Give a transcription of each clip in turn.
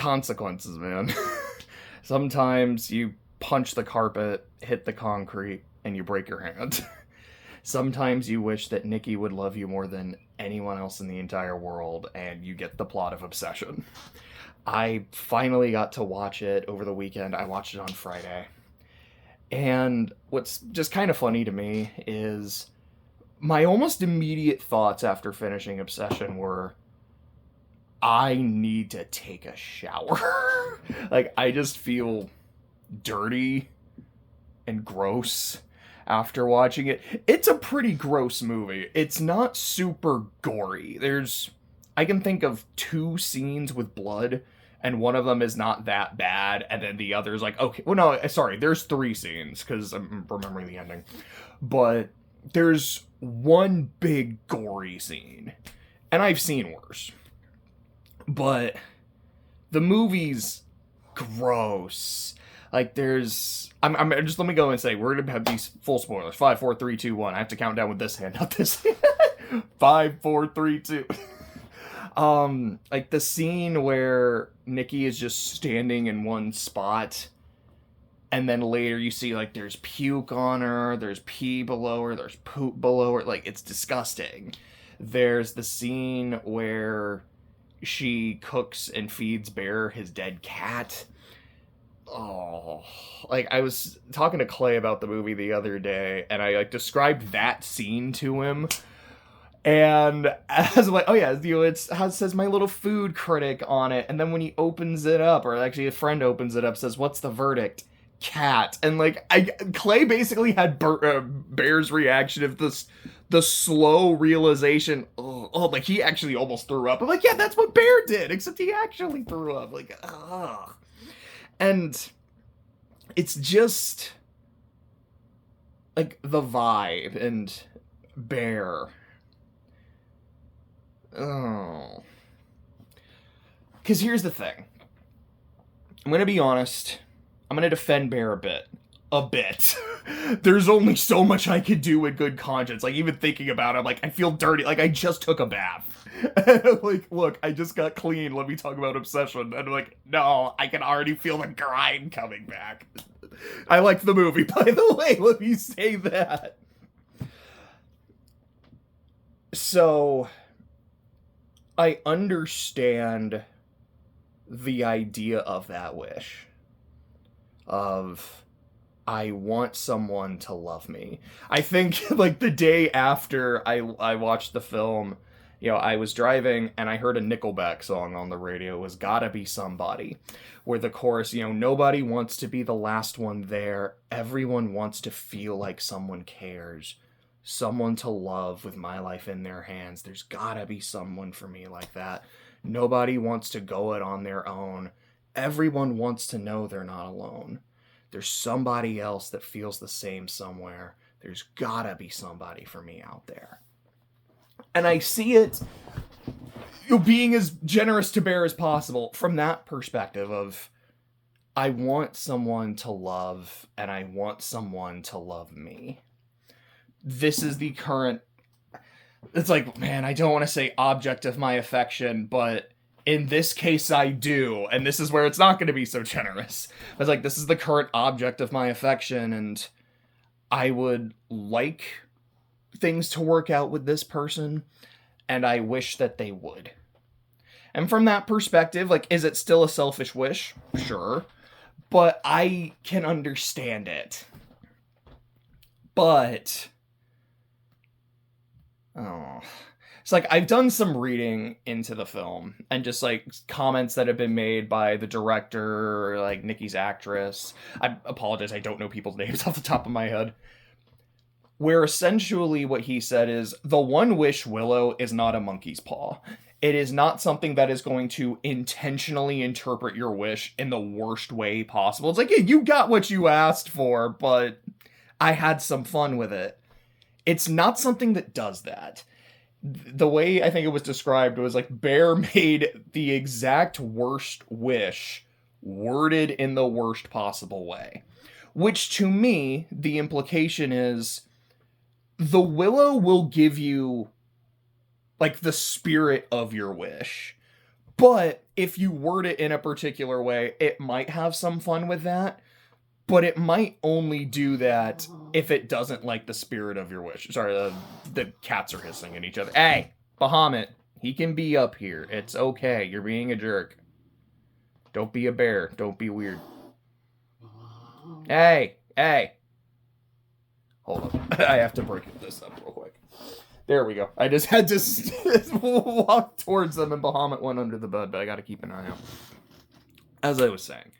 consequences, man. Sometimes you punch the carpet, hit the concrete, and you break your hand. Sometimes you wish that Nikki would love you more than anyone else in the entire world, and you get the plot of Obsession. I finally got to watch it over the weekend. I watched it on Friday. And what's just kind of funny to me is my almost immediate thoughts after finishing Obsession were, I need to take a shower. Like, I just feel dirty and gross after watching it. It's a pretty gross movie. It's not super gory. I can think of 2 scenes with blood, and one of them is not that bad, and then the other's like, okay, well, no, sorry, there's 3 scenes, because I'm remembering the ending. But there's one big gory scene, and I've seen worse. But the movie's gross. Like, I'm just, let me go and say, we're gonna have these full spoilers. 5, 4, 3, 2, 1. I have to count down with this hand, not this hand. 5, 4, 3, 2. Like the scene where Nikki is just standing in one spot, and then later you see, like, there's puke on her, there's pee below her, there's poop below her. Like, it's disgusting. There's the scene where she cooks and feeds Bear his dead cat. Oh, like, I was talking to Clay about the movie the other day, and I, like, described that scene to him. And as like, oh yeah, it says my little food critic on it. And then when he opens it up, or actually a friend opens it up, says, "What's the verdict? Cat." And like, Clay basically had Bear's reaction of the slow realization. Oh, like he actually almost threw up. I'm like, yeah, that's what Bear did, except he actually threw up. Like, ugh. And it's just like the vibe and Bear. Oh. Because here's the thing. I'm going to be honest. I'm going to defend Bear a bit. A bit. There's only so much I could do with good conscience. Like, even thinking about it, I'm like, I feel dirty. Like, I just took a bath. Like, look, I just got clean. Let me talk about Obsession. And I'm like, no, I can already feel the grind coming back. I liked the movie, by the way. Let me say that. So, I understand the idea of that wish. Of, I want someone to love me. I think, like, the day after I watched the film, you know, I was driving and I heard a Nickelback song on the radio. It was Gotta Be Somebody. Where the chorus, you know, nobody wants to be the last one there. Everyone wants to feel like someone cares. Someone to love with my life in their hands. There's gotta be someone for me like that. Nobody wants to go it on their own. Everyone wants to know they're not alone. There's somebody else that feels the same somewhere. There's gotta be somebody for me out there. And I see it, you know, being as generous to Bear as possible from that perspective of, I want someone to love, and I want someone to love me. This is the current, it's like, man, I don't want to say object of my affection, but in this case I do, and this is where it's not going to be so generous. It's like, this is the current object of my affection, and I would like things to work out with this person, and I wish that they would. And from that perspective, like, is it still a selfish wish? Sure. But I can understand it. But oh, it's like, I've done some reading into the film and just like comments that have been made by the director, like Nikki's actress. I apologize, I don't know people's names off the top of my head. Where essentially what he said is, the one wish Willow is not a monkey's paw. It is not something that is going to intentionally interpret your wish in the worst way possible. It's like, yeah, you got what you asked for, but I had some fun with it. It's not something that does that. The way I think it was described was like, Bear made the exact worst wish worded in the worst possible way. Which, to me, the implication is, the Willow will give you, like, the spirit of your wish, But if you word it in a particular way, it might have some fun with that. But it might only do that if it doesn't like the spirit of your wish. Sorry, the cats are hissing at each other. Hey, Bahamut, he can be up here. It's okay. You're being a jerk. Don't be a bear. Don't be weird. Hey. Hold on. I have to break this up real quick. There we go. I just had to walk towards them and Bahamut went under the bed, but I gotta keep an eye out. As I was saying,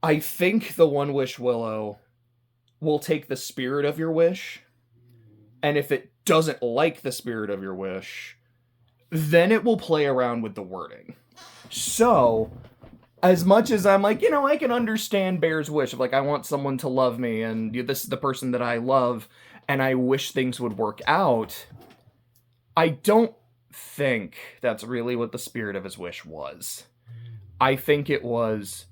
I think the One Wish Willow will take the spirit of your wish, and if it doesn't like the spirit of your wish, then it will play around with the wording. So, as much as I'm like, I can understand Bear's wish of like, I want someone to love me, and this is the person that I love, and I wish things would work out, I don't think that's really what the spirit of his wish was. I think it was,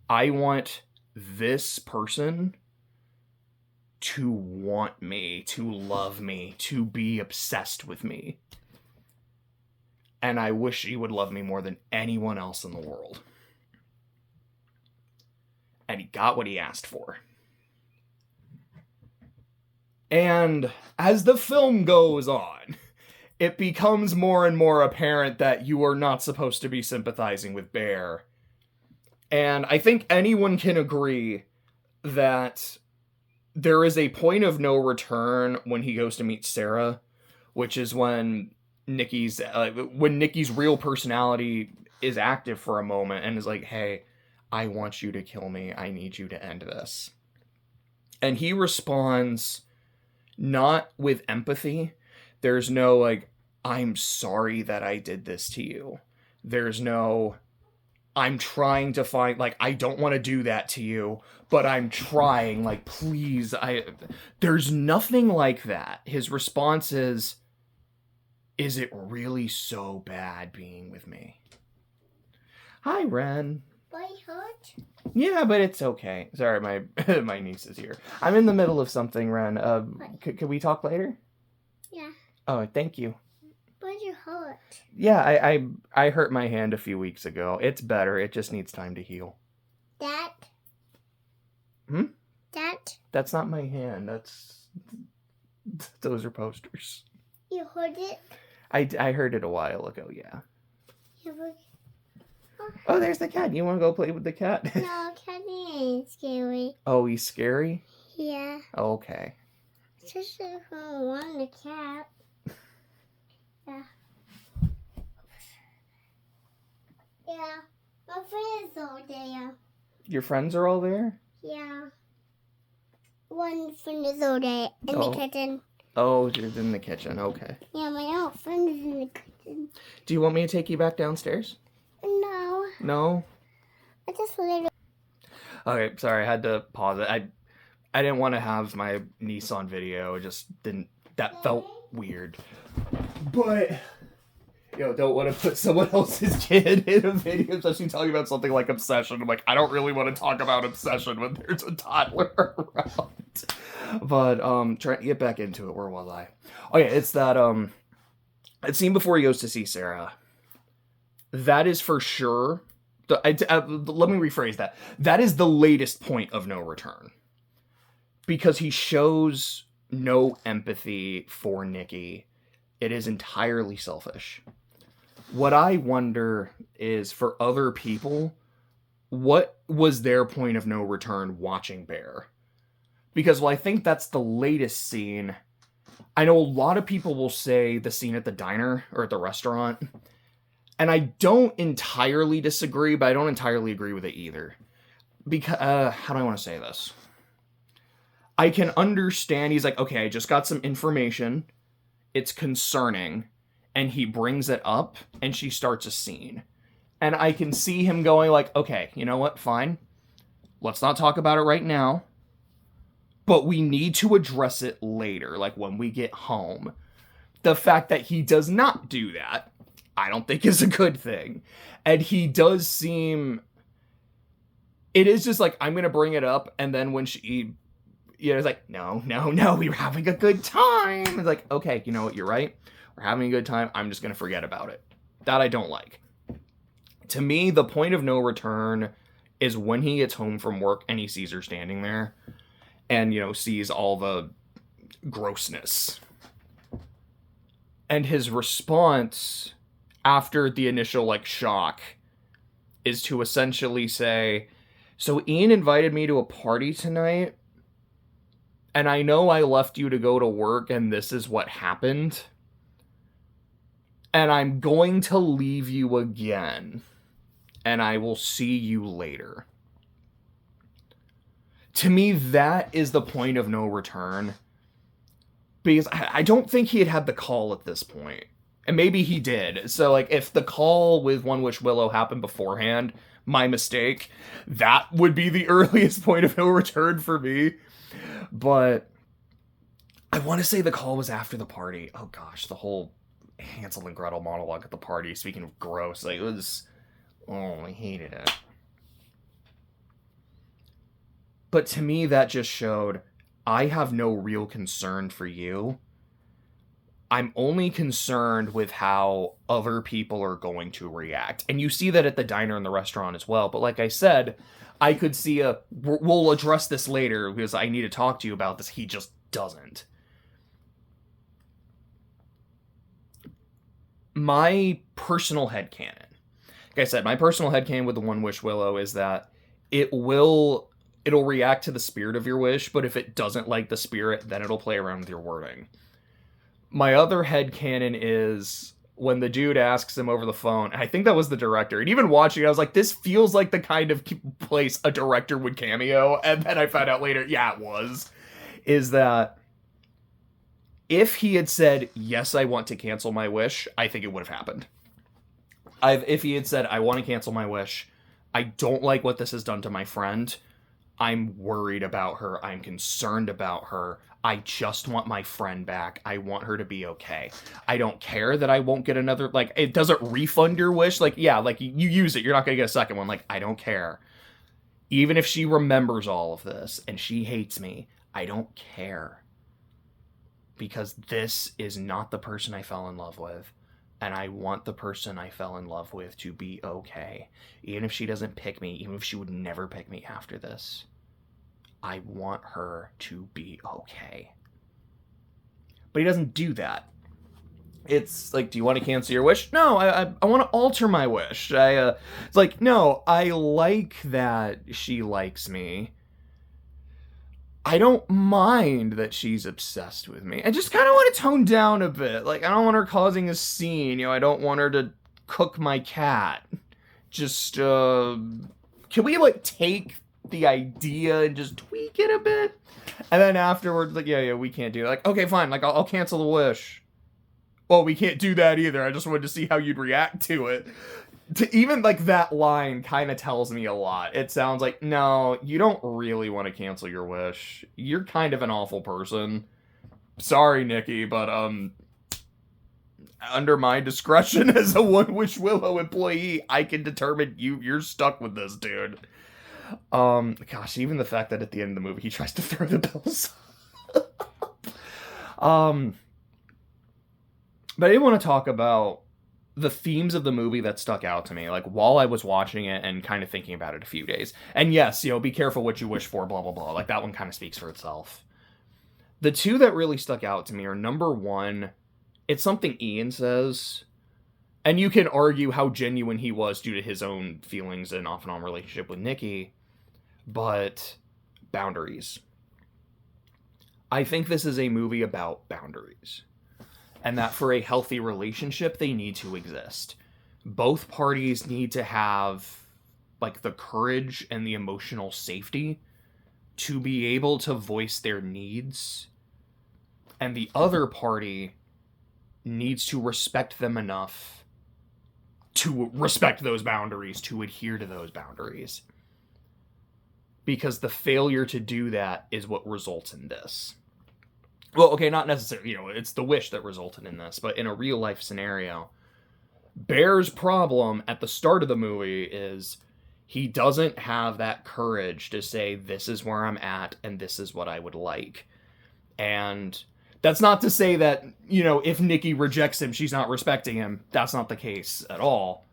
I want this person to want me, to love me, to be obsessed with me. And I wish he would love me more than anyone else in the world. And he got what he asked for. And as the film goes on, it becomes more and more apparent that you are not supposed to be sympathizing with Bear. And I think anyone can agree that there is a point of no return when he goes to meet Sarah, which is when Nikki's real personality is active for a moment and is like, hey, I want you to kill me. I need you to end this. And he responds not with empathy. There's no like, I'm sorry that I did this to you. There's no, I'm trying to find, like, I don't want to do that to you, but I'm trying, like, please, there's nothing like that. His response is it really so bad being with me? Hi, Ren. My hurt? Yeah, but it's okay. Sorry, my niece is here. I'm in the middle of something, Ren. Could we talk later? Yeah. Oh, thank you. But you hurt. Yeah, I hurt my hand a few weeks ago. It's better. It just needs time to heal. That? That? That's not my hand. Those are posters. You heard it? I heard it a while ago, yeah. You heard... Oh, there's the cat. You want to go play with the cat? No, cat ain't scary. Oh, he's scary? Yeah. Okay. Just if I want the cat. Yeah. Yeah. My friends are there. Your friends are all there? Yeah. One friend is all there in the kitchen. Oh, it's in the kitchen. Okay. Yeah, my old friend is in the kitchen. Do you want me to take you back downstairs? No. No? I just a little... Okay, sorry. I had to pause it. I didn't want to have my niece on video. It just didn't... That felt weird. But... don't want to put someone else's kid in a video, especially talking about something like obsession. I'm like, I don't really want to talk about obsession when there's a toddler around. But, trying to get back into it. Where was I? Oh, yeah, it's that, that scene before he goes to see Sarah. That is for sure... let me rephrase that. That is the latest point of no return. Because he shows no empathy for Nikki. It is entirely selfish. What I wonder is, for other people, what was their point of no return watching Bear? Because while I think that's the latest scene, I know a lot of people will say the scene at the diner or at the restaurant. And I don't entirely disagree, but I don't entirely agree with it either. Because, how do I want to say this? I can understand, he's like, okay, I just got some information. It's concerning. And he brings it up, and she starts a scene. And I can see him going like, okay, you know what, fine. Let's not talk about it right now. But we need to address it later, like when we get home. The fact that he does not do that, I don't think is a good thing. And he does seem... It is just like, I'm going to bring it up, and then when she... it's like, no, we were having a good time. It's like, okay, you know what, you're right. We're having a good time. I'm just going to forget about it. That I don't like. To me, the point of no return is when he gets home from work and he sees her standing there and, sees all the grossness. And his response after the initial, shock is to essentially say, so Ian invited me to a party tonight, and I know I left you to go to work, and this is what happened. And I'm going to leave you again, and I will see you later. To me, that is the point of no return. Because I don't think he had the call at this point. And maybe he did. So, if the call with One Wish Willow happened beforehand, my mistake, that would be the earliest point of no return for me. But I want to say the call was after the party. Oh gosh, the whole Hansel and Gretel monologue at the party, speaking of gross, it was... Oh, I hated it. But to me, that just showed, I have no real concern for you. I'm only concerned with how other people are going to react. And you see that at the diner and the restaurant as well. But like I said, I could see we'll address this later because I need to talk to you about this. He just doesn't. My personal headcanon. Like I said, my personal headcanon with the One Wish Willow is that it'll react to the spirit of your wish, but if it doesn't like the spirit, then it'll play around with your wording. My other headcanon is when the dude asks him over the phone, and I think that was the director, and even watching it, I was like, this feels like the kind of place a director would cameo, and then I found out later, yeah, it was, is that if he had said, yes, I want to cancel my wish, I think it would have happened. If he had said, I want to cancel my wish, I don't like what this has done to my friend, I'm worried about her, I'm concerned about her, I just want my friend back, I want her to be okay. I don't care that I won't get another, it doesn't refund your wish, you use it, you're not gonna get a second one, I don't care. Even if she remembers all of this, and she hates me, I don't care. Because this is not the person I fell in love with. And I want the person I fell in love with to be okay. Even if she doesn't pick me, even if she would never pick me after this. I want her to be okay. But he doesn't do that. It's do you want to cancel your wish? No, I want to alter my wish. It's no, I like that she likes me. I don't mind that she's obsessed with me. I just kind of want to tone down a bit. I don't want her causing a scene. I don't want her to cook my cat. Just, can we, take the idea and just tweak it a bit? And then afterwards, yeah, we can't do it. Okay, fine. I'll cancel the wish. Well, we can't do that either. I just wanted to see how you'd react to it. Even that line kind of tells me a lot. It sounds like, no, you don't really want to cancel your wish. You're kind of an awful person. Sorry, Nikki, but under my discretion as a One Wish Willow employee, I can determine you're stuck with this dude. Gosh, even the fact that at the end of the movie he tries to throw the bills. But I did want to talk about the themes of the movie that stuck out to me, while I was watching it and kind of thinking about it a few days. And yes, be careful what you wish for, blah, blah, blah. That one kind of speaks for itself. The two that really stuck out to me are, number one, it's something Ian says, and you can argue how genuine he was due to his own feelings and off and on relationship with Nikki, but boundaries. I think this is a movie about boundaries. And that for a healthy relationship, they need to exist. Both parties need to have, the courage and the emotional safety to be able to voice their needs. And the other party needs to respect them enough to respect those boundaries, to adhere to those boundaries. Because the failure to do that is what results in this. Well, okay, not necessarily, it's the wish that resulted in this, but in a real life scenario, Bear's problem at the start of the movie is he doesn't have that courage to say, this is where I'm at and this is what I would like. And That's not to say that, you know, if Nikki rejects him, she's not respecting him. That's not the case at all.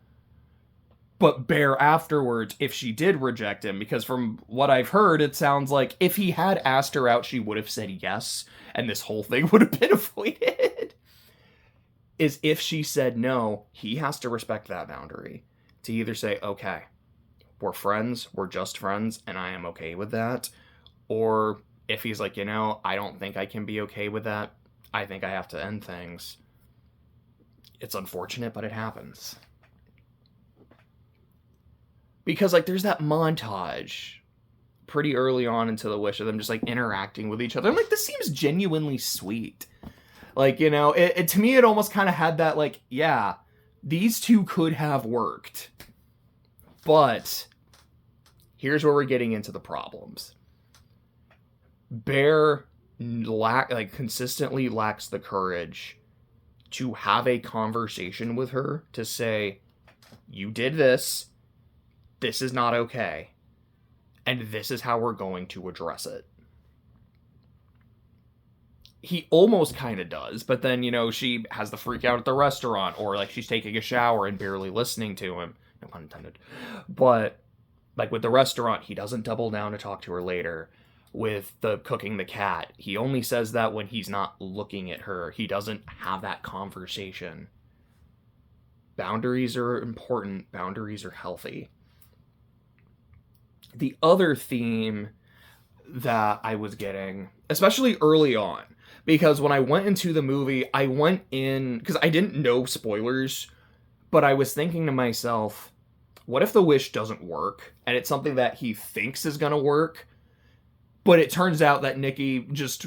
But Bear afterwards, if she did reject him, because from what I've heard, it sounds like if he had asked her out, she would have said yes, and this whole thing would have been avoided. Is if she said no, he has to respect that boundary. To either say, okay, we're friends, we're just friends, and I am okay with that. Or if he's like, you know, I don't think I can be okay with that, I think I have to end things. It's unfortunate, but it happens. Because, like, there's that montage pretty early on into The Wish of them just, like, interacting with each other. I'm like, this seems genuinely sweet. Like, you know, it to me, it almost kind of had that, like, yeah, these two could have worked. But here's where we're getting into the problems. Bear consistently lacks the courage to have a conversation with her to say, you did this is not okay, and this is how we're going to address it. He almost kind of does, but then, you know, she has the freak out at the restaurant, or, like, she's taking a shower and barely listening to him. No pun intended. But, like, with the restaurant, he doesn't double down to talk to her later. With the cooking the cat, he only says that when he's not looking at her. He doesn't have that conversation. Boundaries are important. Boundaries are healthy. The other theme that I was getting, especially early on, because when I went into the movie, I went in, because I didn't know spoilers, but I was thinking to myself, what if the wish doesn't work, and it's something that he thinks is going to work, but it turns out that Nikki just,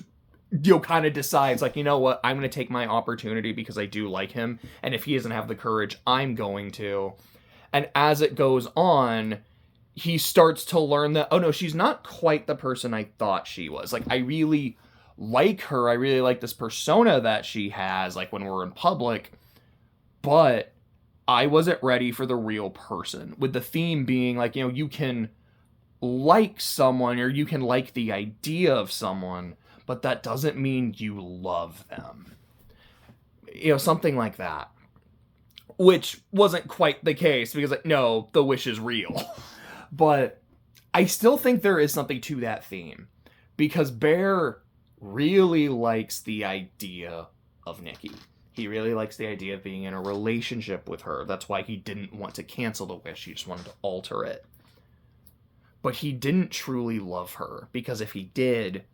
you know, kind of decides, like, you know what, I'm going to take my opportunity because I do like him, and if he doesn't have the courage, I'm going to. And as it goes on, he starts to learn that, oh no, she's not quite the person I thought she was. Like, I really like her. I really like this persona that she has, like, when we're in public. But I wasn't ready for the real person. With the theme being, like, you know, you can like someone, or you can like the idea of someone, but that doesn't mean you love them. You know, something like that. Which wasn't quite the case, because, like, no, the wish is real. But I still think there is something to that theme, because Bear really likes the idea of Nikki. He really likes the idea of being in a relationship with her. That's why he didn't want to cancel the wish. He just wanted to alter it. But he didn't truly love her, because if he did,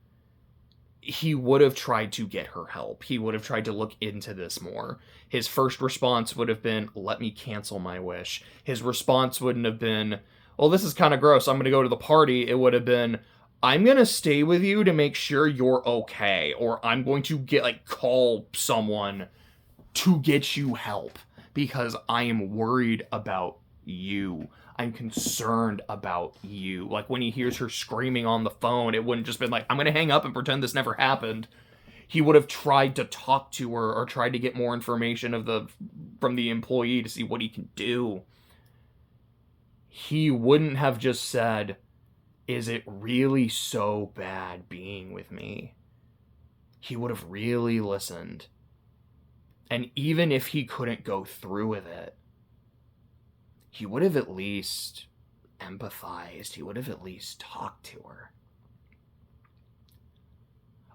he would have tried to get her help. He would have tried to look into this more. His first response would have been, let me cancel my wish. His response wouldn't have been, well, this is kind of gross, I'm going to go to the party. It would have been, I'm going to stay with you to make sure you're okay. Or I'm going to call someone to get you help, because I am worried about you. I'm concerned about you. Like, when he hears her screaming on the phone, it wouldn't just been like, I'm going to hang up and pretend this never happened. He would have tried to talk to her, or tried to get more information from the employee to see what he can do. He wouldn't have just said, is it really so bad being with me? He would have really listened. And even if he couldn't go through with it, he would have at least empathized. He would have at least talked to her.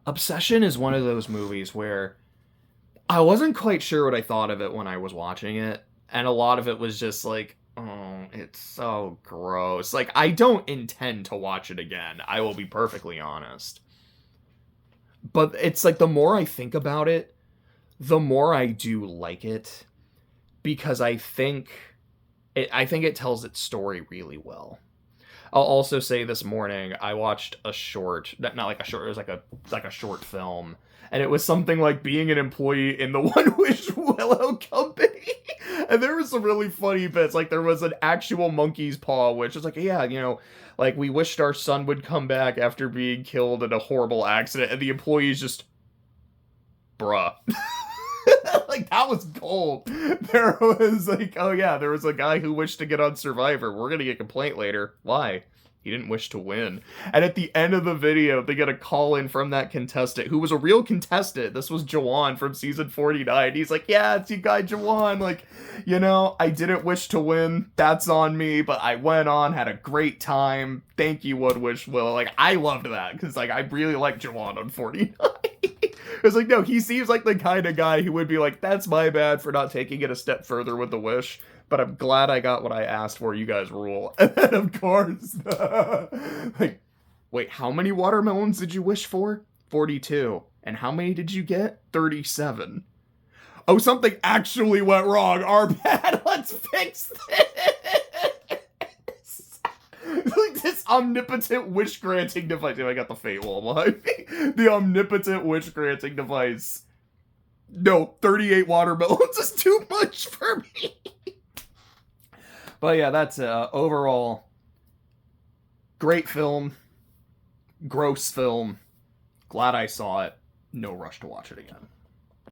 Obsession is one of those movies where I wasn't quite sure what I thought of it when I was watching it. And a lot of it was just like, oh, it's so gross. Like, I don't intend to watch it again. I will be perfectly honest. But it's like, the more I think about it, the more I do like it. Because I think it tells its story really well. I'll also say this morning, I watched a short, not like a short, it was like a short film. And it was something like being an employee in the One Wish Willow Company. And there was some really funny bits. Like, there was an actual monkey's paw, which is like, yeah, you know, like, we wished our son would come back after being killed in a horrible accident. And the employee's just, bruh. Like, that was gold. There was like, oh yeah, there was a guy who wished to get on Survivor. We're gonna get a complaint later. Why? He didn't wish to win. And at the end of the video, they get a call in from that contestant, who was a real contestant. This was Jawan from season 49. He's like, yeah, it's you guy Jawan. Like, you know, I didn't wish to win. That's on me, but I went on, had a great time. Thank you, Would Wish Will. Like, I loved that, because, like, I really like Jawan on 49. It's like, no, he seems like the kind of guy who would be like, that's my bad for not taking it a step further with the wish, but I'm glad I got what I asked for. You guys rule. And then, of course, like, wait, how many watermelons did you wish for? 42. And how many did you get? 37. Oh, something actually went wrong. Our bad. Let's fix this. Like this omnipotent wish granting device. Oh, I got the fate wall behind me. The omnipotent wish granting device. No, 38 watermelons is too much for me. But yeah, that's overall great film, gross film. Glad I saw it. No rush to watch it again.